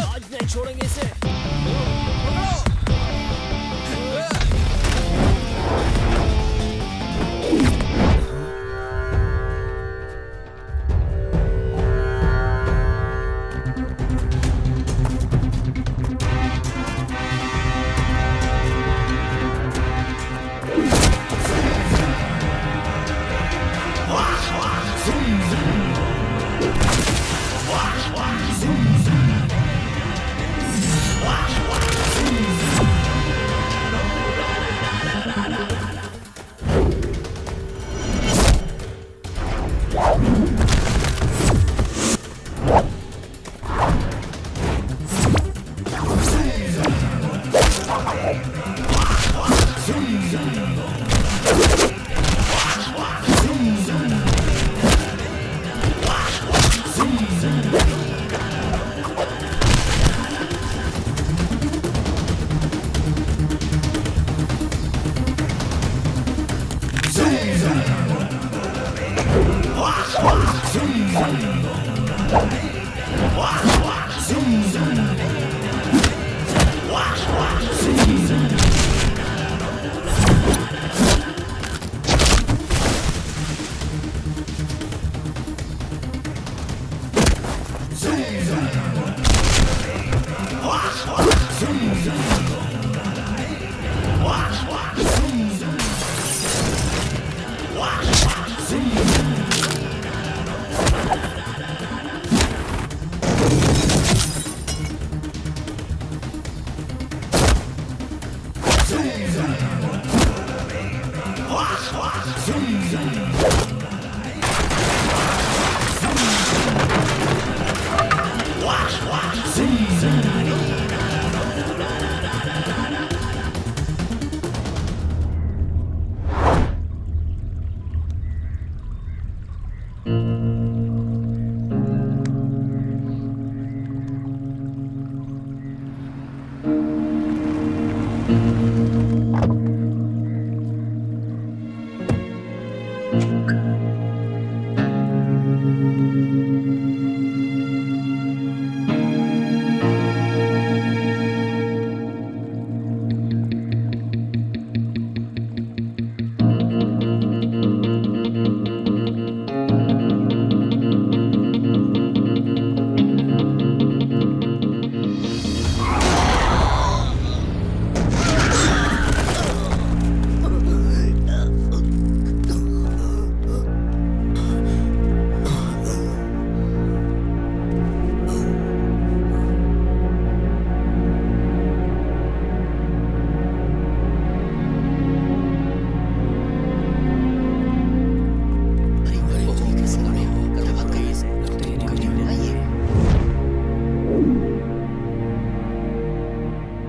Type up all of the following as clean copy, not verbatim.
आज नहीं छोड़ेंगे इसे।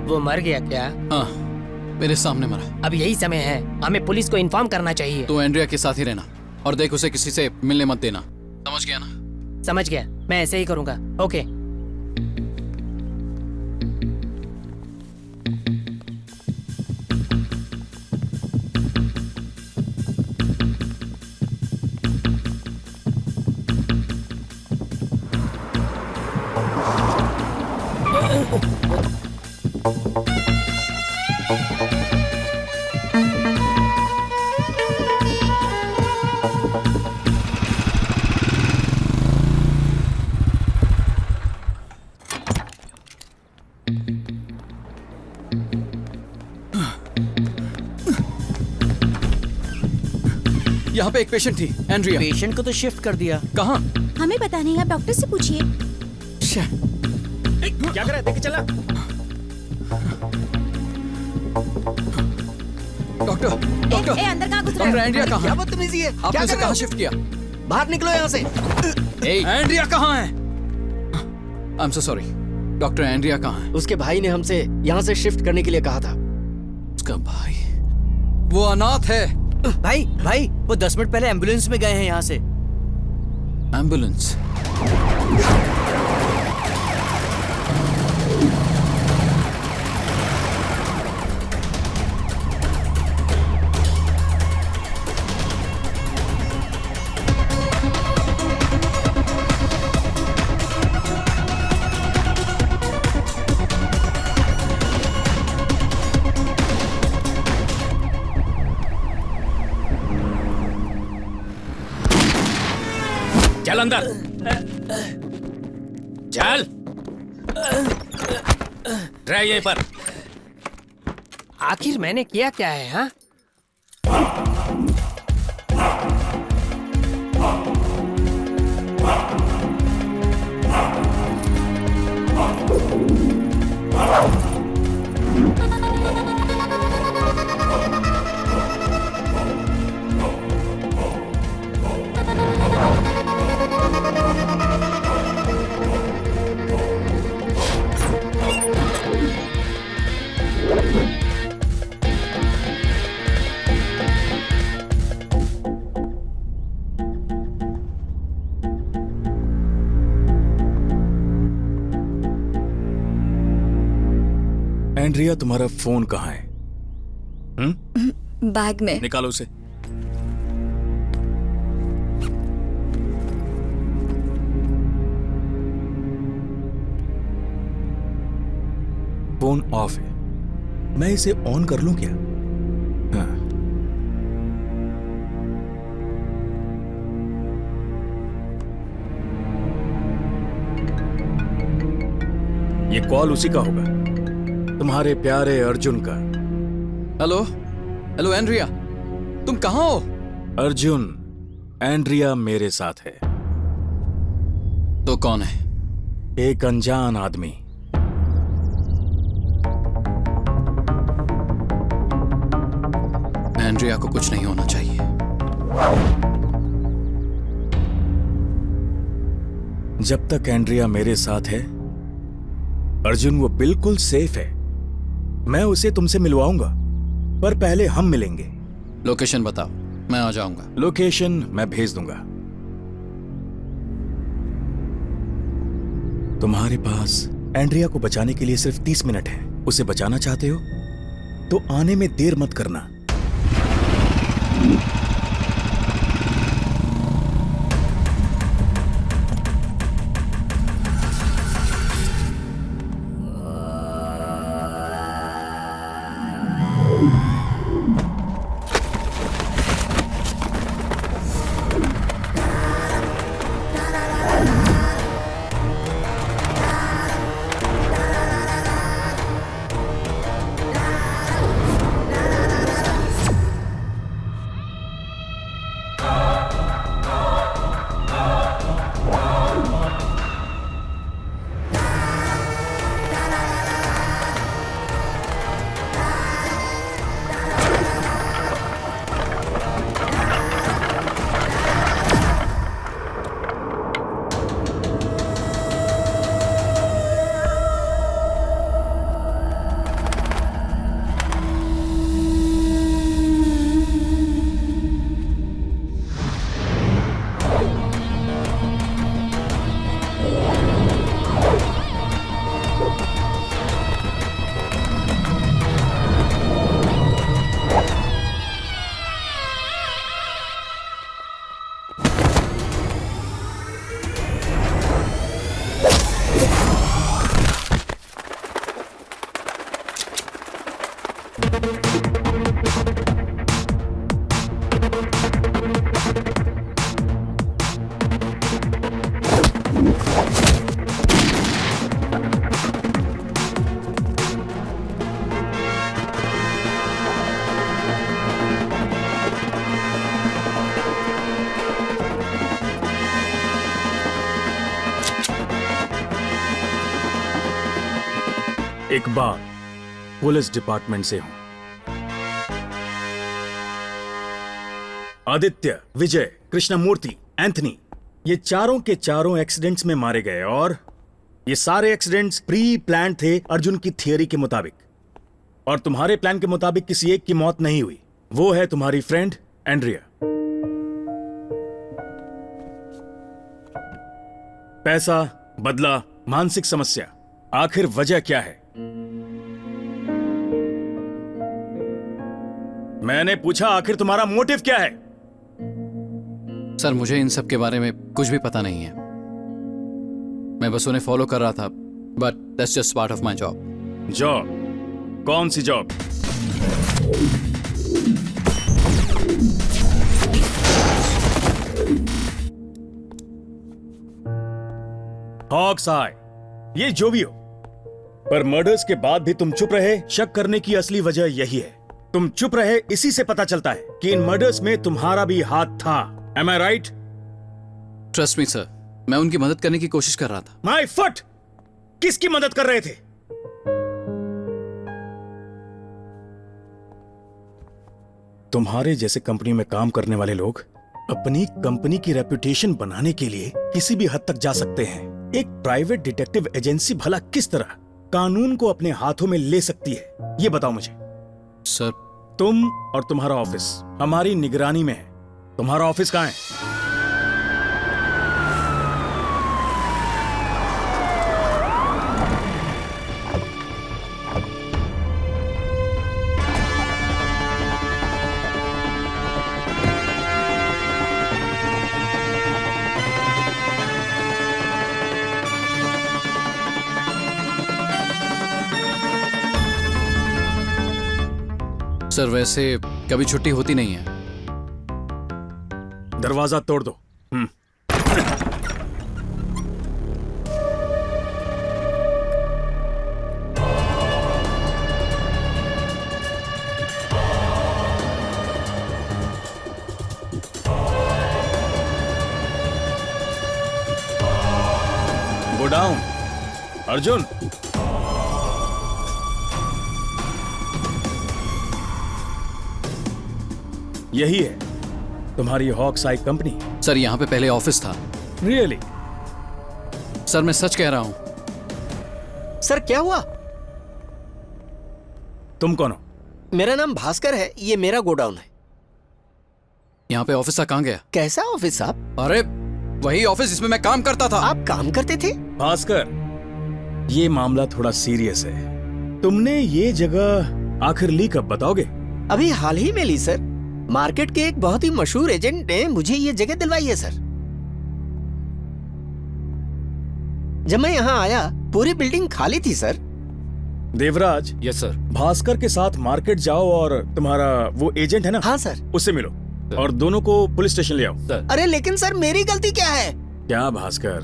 वो मर गया क्या? हाँ, मेरे सामने मरा। अब यही समय है, हमें पुलिस को इन्फॉर्म करना चाहिए। तो एंड्रिया के साथ ही रहना और देख उसे किसी से मिलने मत देना, समझ गया ना? समझ गया, मैं ऐसे ही करूंगा। ओके। यहाँ पे एक पेशेंट थी, एंड्रिया। पेशेंट को तो शिफ्ट कर दिया। कहाँ? हमें पता नहीं, आप डॉक्टर से पूछिए। क्या कर रहा है? देख के चला। डॉक्टर, डॉक्टर, अंदर कहाँ घुस रहा है? डॉक्टर एंड्रिया कहाँ क्या है? बदतमीजी है? आपने उसे कहाँ शिफ्ट किया? बाहर निकलो यहाँ से। एंड्रिया कहाँ है? I am so sorry. Doctor Andrea कहाँ है? उसके भाई ने हमसे यहाँ से शिफ्ट करने के लिए कहा था। उसका भाई? वो अनाथ है। भाई वो 10 मिनट पहले एम्बुलेंस में गए हैं यहाँ से। एम्बुलेंस? चल अंदर, चल। रह यहीं पर। आखिर मैंने किया क्या है? हाँ, एंड्रिया, तुम्हारा फोन कहाँ है? बैग में। निकालो उसे। फोन ऑफ है, मैं इसे ऑन कर लूं क्या? हाँ। ये कॉल उसी का होगा, तुम्हारे प्यारे अर्जुन का। हेलो हेलो एंड्रिया, तुम कहाँ हो? अर्जुन, एंड्रिया मेरे साथ है। तो कौन है? एक अनजान आदमी। एंड्रिया को कुछ नहीं होना चाहिए। जब तक एंड्रिया मेरे साथ है अर्जुन, वो बिल्कुल सेफ है। मैं उसे तुमसे मिलवाऊंगा, पर पहले हम मिलेंगे। लोकेशन बताओ, मैं आ जाऊंगा। लोकेशन मैं भेज दूंगा। तुम्हारे पास एंड्रिया को बचाने के लिए सिर्फ 30 मिनट है। उसे बचाना चाहते हो तो आने में देर मत करना। इकबाल, पुलिस डिपार्टमेंट से हूं। आदित्य, विजय, कृष्णमूर्ति, एंथनी, ये चारों के चारों एक्सीडेंट्स में मारे गए और ये सारे एक्सीडेंट्स प्री प्लान थे अर्जुन की थियरी के मुताबिक। और तुम्हारे प्लान के मुताबिक किसी एक की मौत नहीं हुई। वो है तुम्हारी फ्रेंड एंड्रिया। पैसा, बदला, मानसिक समस्या, आखिर वजह क्या है? मैंने पूछा आखिर तुम्हारा मोटिव क्या है? सर, मुझे इन सब के बारे में कुछ भी पता नहीं है। मैं बस उन्हें फॉलो कर रहा था, but that's just part of my job. Job? कौन सी जॉब? हॉक्स आई, ये जो भी हो, पर मर्डर्स के बाद भी तुम चुप रहे। शक करने की असली वजह यही है, तुम चुप रहे। इसी से पता चलता है कि इन मर्डर्स में तुम्हारा भी हाथ था। Am I right? Trust me sir, मैं उनकी मदद करने की कोशिश कर रहा था। My foot! किसकी मदद कर रहे थे? तुम्हारे जैसे कंपनी में काम करने वाले लोग अपनी कंपनी की रेपुटेशन बनाने के लिए किसी भी हद तक जा सकते हैं। एक प्राइवेट डिटेक्टिव एजेंसी भला किस तरह कानून को अपने हाथों में ले सकती है, ये बताओ मुझे। सर, तुम और तुम्हारा ऑफिस हमारी निगरानी में है। तुम्हारा ऑफिस कहां है? सर वैसे कभी छुट्टी होती नहीं है। दरवाजा तोड़ दो। Go down Arjun. यही है तुम्हारी हॉक्स आई कंपनी? सर यहाँ पे पहले ऑफिस था। रियली? सर मैं सच कह रहा हूँ। सर क्या हुआ? तुम कौन हो? मेरा नाम भास्कर है, ये मेरा गोडाउन है। यहाँ पे ऑफिस कहाँ गया? कैसा ऑफिस साहब? अरे वही ऑफिस जिसमें मैं काम करता था। आप काम करते थे? भास्कर, ये मामला थोड़ा सीरियस है। तुमने ये जगह आखिर ली कब, बताओगे? अभी हाल ही में ली सर। मार्केट के एक बहुत ही मशहूर एजेंट ने मुझे ये जगह दिलवाई है सर। जब मैं यहाँ आया पूरी बिल्डिंग खाली थी sir. Devraj. Yes sir. Bhaskar के साथ मार्केट जाओ और तुम्हारा वो एजेंट है ना, हाँ सर, उससे मिलो और दोनों को पुलिस स्टेशन ले आओ। सर। अरे लेकिन सर मेरी गलती क्या है? क्या भास्कर,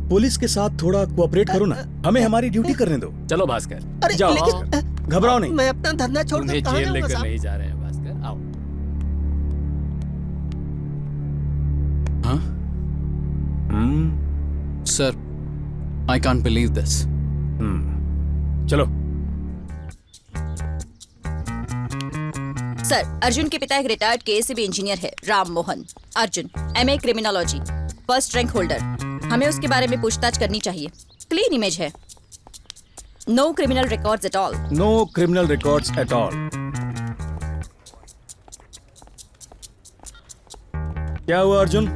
पुलिस के साथ थोड़ा कोऑपरेट करो ना, हमें हमारी ड्यूटी करने दो। चलो भास्कर। अरे जाओ, लेकिन घबराओ नहीं। मैं अपना धंधा छोड़कर कहाँ जाऊंगा साहब? नहीं जा रहे हैं भास्कर, आओ। हाँ sir, I can't believe this. चलो। सर, अर्जुन के पिता एक रिटायर्ड केएससीबी इंजीनियर है, Ram Mohan. Arjun MA criminology, first rank holder. हमें उसके बारे में पूछताछ करनी चाहिए। क्लीन इमेज है, no criminal records at all. No criminal records at all. क्या हुआ अर्जुन?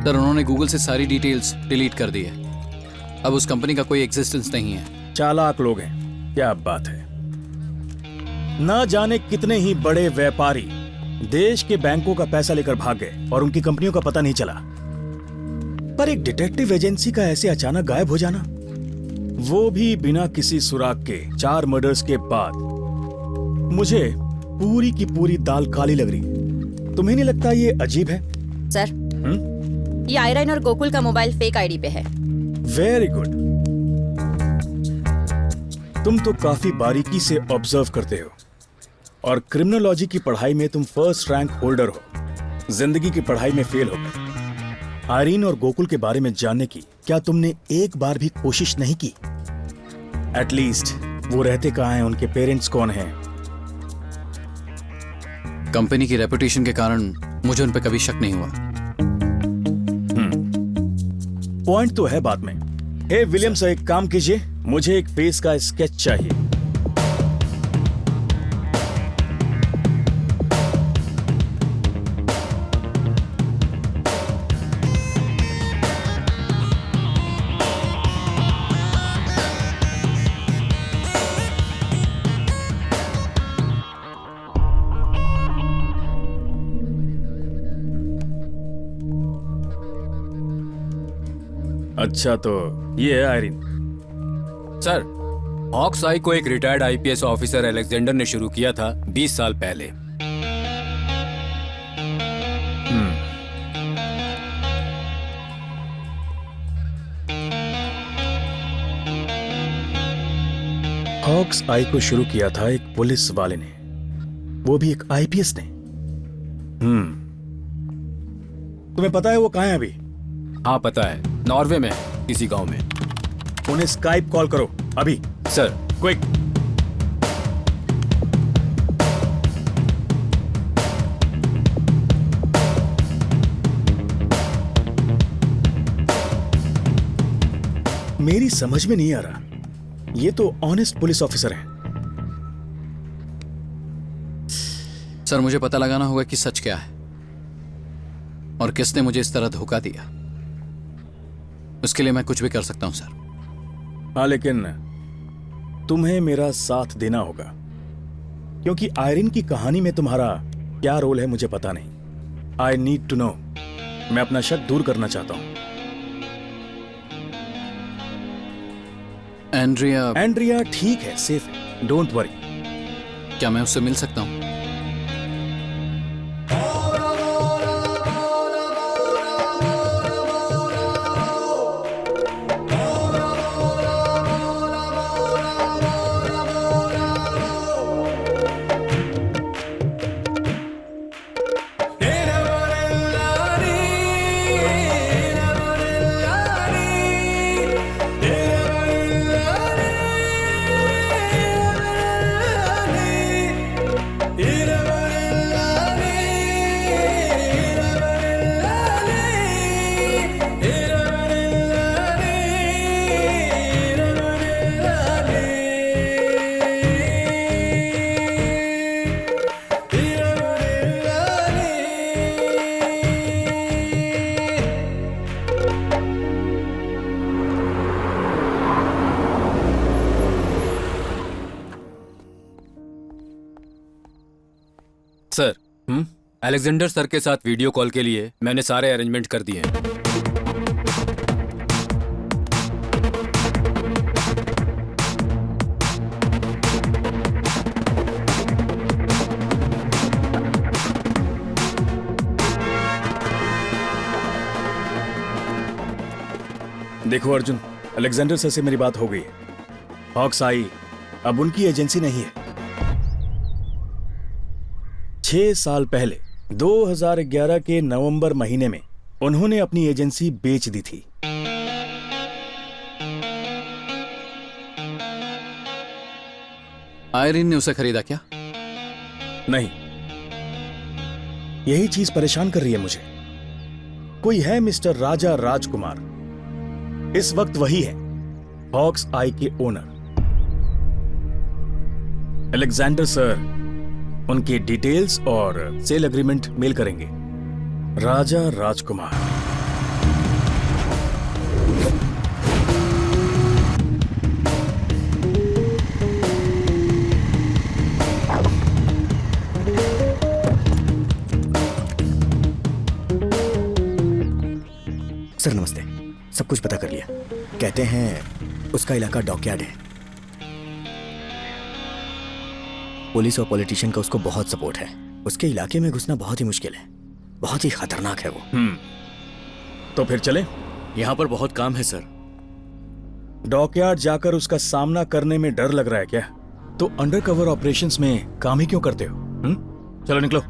सर उन्होंने गूगल से सारी डिटेल्स डिलीट कर दी है। अब उस कंपनी का कोई एग्जिस्टेंस नहीं है। चालाक लोग हैं, क्या बात है। ना जाने कितने ही बड़े व्यापारी देश के बैंकों का पैसा लेकर भाग गए और उनकी कंपनियों का पता नहीं चला। पर एक डिटेक्टिव एजेंसी का ऐसे अचानक गायब हो जाना, वो भी बिना किसी सुराग के, 4 मर्डर्स के बाद, मुझे पूरी की पूरी दाल काली लग रही। तुम्हें नहीं लगता ये अजीब है? सर, ये आयरन और गोकुल का मोबाइल फेक आईडी पे है। Very good. तुम तो काफी बारीकी से ऑब्जर्व करते हो और क्रिमिनोलॉजी की पढ़ाई में तुम फर्स्ट रैंक होल्डर हो। जिंदगी की पढ़ाई में फेल हो गए। आयरीन और गोकुल के बारे में जानने की क्या तुमने एक बार भी कोशिश नहीं की? एटलीस्ट वो रहते कहाँ हैं, उनके पेरेंट्स कौन हैं? कंपनी की रेपुटेशन के कारण मुझे उन पर कभी शक नहीं हुआ। पॉइंट तो है बात में। हे विलियम्स, एक काम कीजिए, मुझे एक फेस का स्केच चाहिए। अच्छा, तो ये है आयरीन। सर, हॉक्स आई को एक रिटायर्ड आईपीएस ऑफिसर अलेक्जेंडर ने शुरू किया था 20 साल पहले। हॉक्स आई को शुरू किया था एक पुलिस वाले ने, वो भी एक आईपीएस ने। तुम्हें पता है वो कहाँ है अभी? हाँ पता है, नॉर्वे में किसी गांव में। उन्हें स्काइप कॉल करो अभी। सर। क्विक। मेरी समझ में नहीं आ रहा, ये तो ऑनेस्ट पुलिस ऑफिसर हैं। सर मुझे पता लगाना होगा कि सच क्या है और किसने मुझे इस तरह धोखा दिया। उसके लिए मैं कुछ भी कर सकता हूं सर। हाँ, लेकिन तुम्हें मेरा साथ देना होगा, क्योंकि आयरिन की कहानी में तुम्हारा क्या रोल है मुझे पता नहीं। I need to know. मैं अपना शक दूर करना चाहता हूं। एंड्रिया ठीक है, सेफ है, डोंट वरी। क्या मैं उससे मिल सकता हूं? सर। अलेक्जेंडर सर के साथ वीडियो कॉल के लिए मैंने सारे अरेंजमेंट कर दिए हैं। देखो अर्जुन, अलेक्जेंडर सर से मेरी बात हो गई है। हॉक्स आई अब उनकी एजेंसी नहीं है। 6 साल पहले 2011 के नवंबर महीने में उन्होंने अपनी एजेंसी बेच दी थी। आयरिन ने उसे खरीदा क्या? नहीं, यही चीज परेशान कर रही है मुझे। कोई है मिस्टर राजा राजकुमार, इस वक्त वही है हॉक्स आई के ओनर। अलेक्जेंडर सर उनकी डिटेल्स और सेल एग्रीमेंट मेल करेंगे। राजा राजकुमार। सर नमस्ते, सब कुछ पता कर लिया। कहते हैं उसका इलाका डॉकयार्ड है। पुलिस और पॉलिटिशियन का उसको बहुत सपोर्ट है। उसके इलाके में घुसना बहुत ही मुश्किल है, बहुत ही खतरनाक है वो। तो फिर चले? यहाँ पर बहुत काम है सर। डॉकयार्ड जाकर उसका सामना करने में डर लग रहा है क्या? तो अंडरकवर ऑपरेशंस में काम ही क्यों करते हो? चलो निकलो।